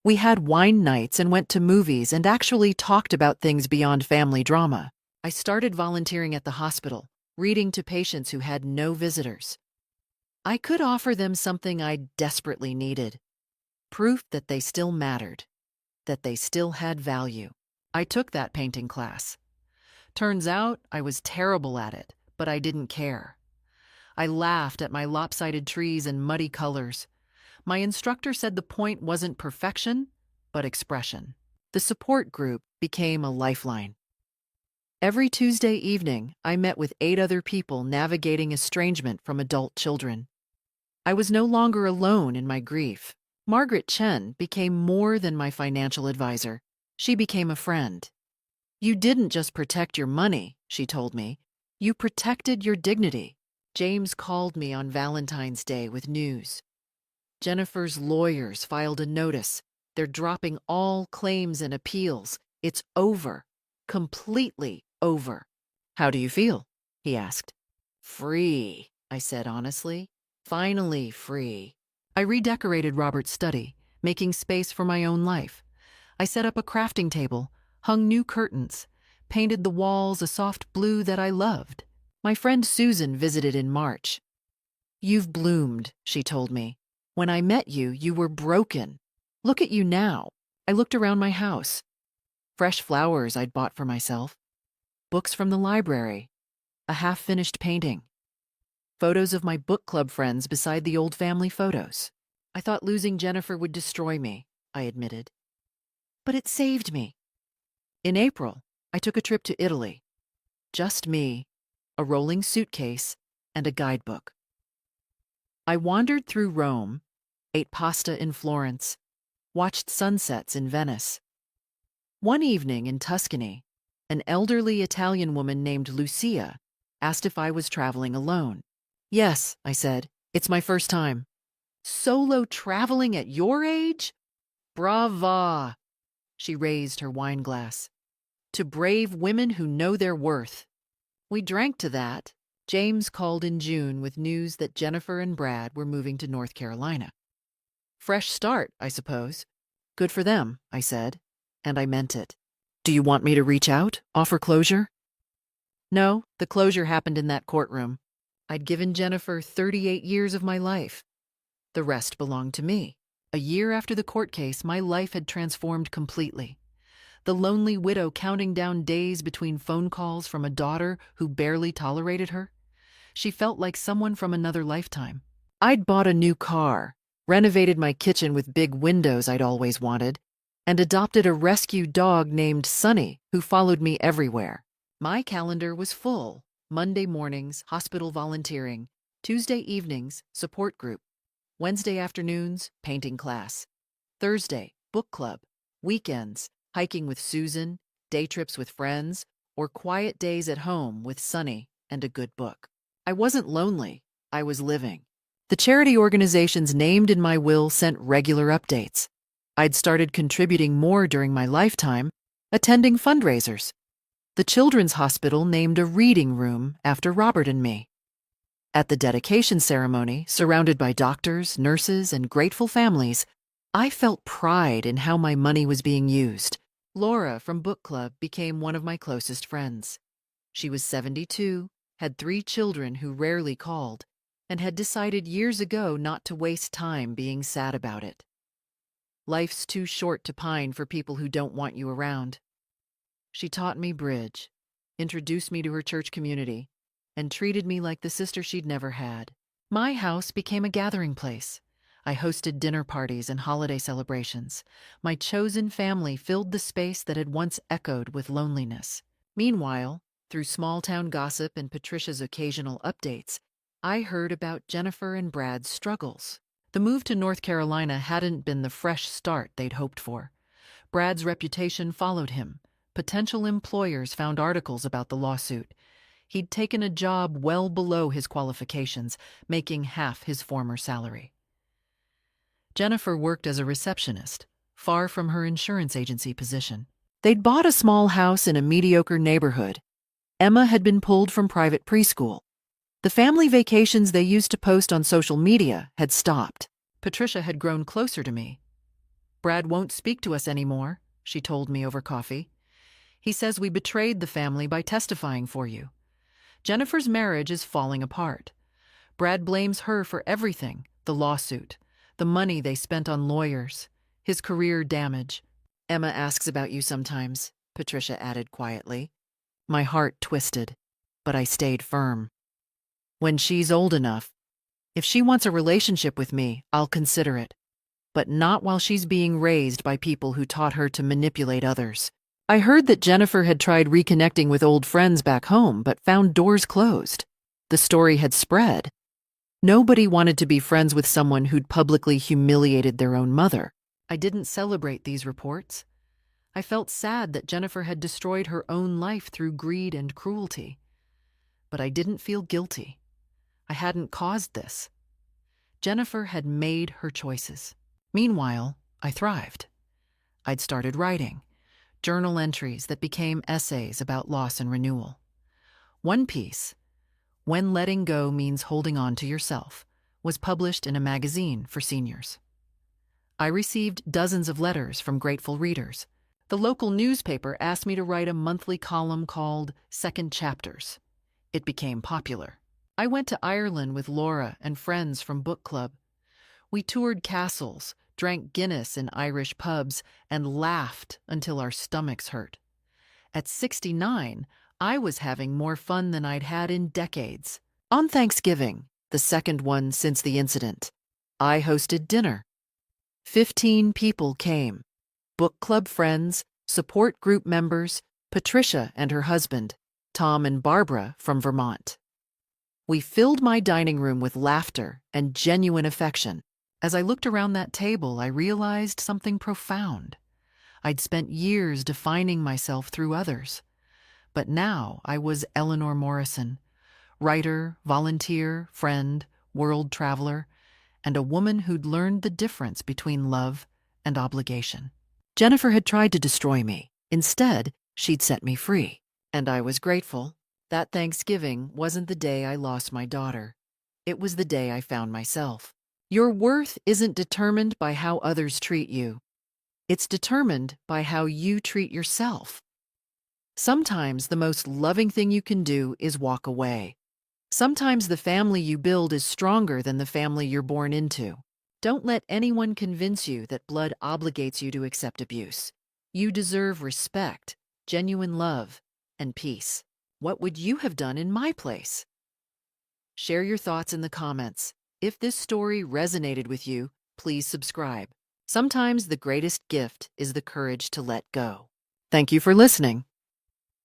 S1: We had wine nights and went to movies and actually talked about things beyond family drama. I started volunteering at the hospital, reading to patients who had no visitors. I could offer them something I desperately needed: proof that they still mattered, that they still had value. I took that painting class. Turns out I was terrible at it, but I didn't care. I laughed at my lopsided trees and muddy colors. My instructor said the point wasn't perfection, but expression. The support group became a lifeline. Every Tuesday evening, I met with 8 other people navigating estrangement from adult children. I was no longer alone in my grief. Margaret Chen became more than my financial advisor. She became a friend. "You didn't just protect your money," she told me. "You protected your dignity." James called me on Valentine's Day with news. Jennifer's lawyers filed a notice. They're dropping all claims and appeals. It's over. Completely over. "How do you feel?" he asked. "Free," I said honestly. "Finally free." I redecorated Robert's study, making space for my own life. I set up a crafting table, hung new curtains, painted the walls a soft blue that I loved. My friend Susan visited in March. "You've bloomed," she told me. "When I met you, you were broken. Look at you now." I looked around my house. Fresh flowers I'd bought for myself, books from the library, a half-finished painting, photos of my book club friends beside the old family photos. I thought losing Jennifer would destroy me, I admitted. But it saved me. In April, I took a trip to Italy. Just me, a rolling suitcase, and a guidebook. I wandered through Rome, ate pasta in Florence, watched sunsets in Venice. One evening in Tuscany, an elderly Italian woman named Lucia asked if I was traveling alone. "Yes," I said. "It's my first time." "Solo traveling at your age? Brava!" She raised her wine glass. "To brave women who know their worth." We drank to that. James called in June with news that Jennifer and Brad were moving to North Carolina. "Fresh start, I suppose." "Good for them," I said, and I meant it. "Do you want me to reach out, offer closure?" No, the closure happened in that courtroom. I'd given Jennifer 38 years of my life. The rest belonged to me. A year after the court case, my life had transformed completely. The lonely widow counting down days between phone calls from a daughter who barely tolerated her. She felt like someone from another lifetime. I'd bought a new car, renovated my kitchen with big windows I'd always wanted, and adopted a rescue dog named Sunny who followed me everywhere. My calendar was full. Monday mornings, hospital volunteering. Tuesday evenings, support group. Wednesday afternoons, painting class. Thursday, book club. Weekends, hiking with Susan, day trips with friends, or quiet days at home with Sunny and a good book. I wasn't lonely. I was living. The charity organizations named in my will sent regular updates. I'd started contributing more during my lifetime, attending fundraisers. The Children's Hospital named a reading room after Robert and me. At the dedication ceremony, surrounded by doctors, nurses, and grateful families, I felt pride in how my money was being used. Laura from book club became one of my closest friends. She was 72, had 3 children who rarely called, and had decided years ago not to waste time being sad about it. Life's too short to pine for people who don't want you around. She taught me bridge, introduced me to her church community, and treated me like the sister she'd never had. My house became a gathering place. I hosted dinner parties and holiday celebrations. My chosen family filled the space that had once echoed with loneliness. Meanwhile, through small-town gossip and Patricia's occasional updates, I heard about Jennifer and Brad's struggles. The move to North Carolina hadn't been the fresh start they'd hoped for. Brad's reputation followed him. Potential employers found articles about the lawsuit. He'd taken a job well below his qualifications, making half his former salary. Jennifer worked as a receptionist, far from her insurance agency position. They'd bought a small house in a mediocre neighborhood. Emma had been pulled from private preschool. The family vacations they used to post on social media had stopped. Patricia had grown closer to me. "Brad won't speak to us anymore," she told me over coffee. "He says we betrayed the family by testifying for you. Jennifer's marriage is falling apart. Brad blames her for everything: the lawsuit, the money they spent on lawyers, his career damage." "Emma asks about you sometimes," Patricia added quietly. My heart twisted, but I stayed firm. "When she's old enough, if she wants a relationship with me, I'll consider it. But not while she's being raised by people who taught her to manipulate others." I heard that Jennifer had tried reconnecting with old friends back home, but found doors closed. The story had spread. Nobody wanted to be friends with someone who'd publicly humiliated their own mother. I didn't celebrate these reports. I felt sad that Jennifer had destroyed her own life through greed and cruelty. But I didn't feel guilty. I hadn't caused this. Jennifer had made her choices. Meanwhile, I thrived. I'd started writing journal entries that became essays about loss and renewal. One piece, "When Letting Go Means Holding On to Yourself," was published in a magazine for seniors. I received dozens of letters from grateful readers. The local newspaper asked me to write a monthly column called Second Chapters. It became popular. I went to Ireland with Laura and friends from book club. We toured castles, drank Guinness in Irish pubs, and laughed until our stomachs hurt. At 69, I was having more fun than I'd had in decades. On Thanksgiving, the second one since the incident, I hosted dinner. 15 people came: book club friends, support group members, Patricia and her husband, Tom and Barbara from Vermont. We filled my dining room with laughter and genuine affection. As I looked around that table, I realized something profound. I'd spent years defining myself through others. But now I was Eleanor Morrison, writer, volunteer, friend, world traveler, and a woman who'd learned the difference between love and obligation. Jennifer had tried to destroy me. Instead, she'd set me free. And I was grateful. That Thanksgiving wasn't the day I lost my daughter. It was the day I found myself. Your worth isn't determined by how others treat you. It's determined by how you treat yourself. Sometimes the most loving thing you can do is walk away. Sometimes the family you build is stronger than the family you're born into. Don't let anyone convince you that blood obligates you to accept abuse. You deserve respect, genuine love, and peace. What would you have done in my place? Share your thoughts in the comments. If this story resonated with you, please subscribe. Sometimes the greatest gift is the courage to let go. Thank you for listening.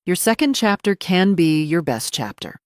S1: Your second chapter can be your best chapter.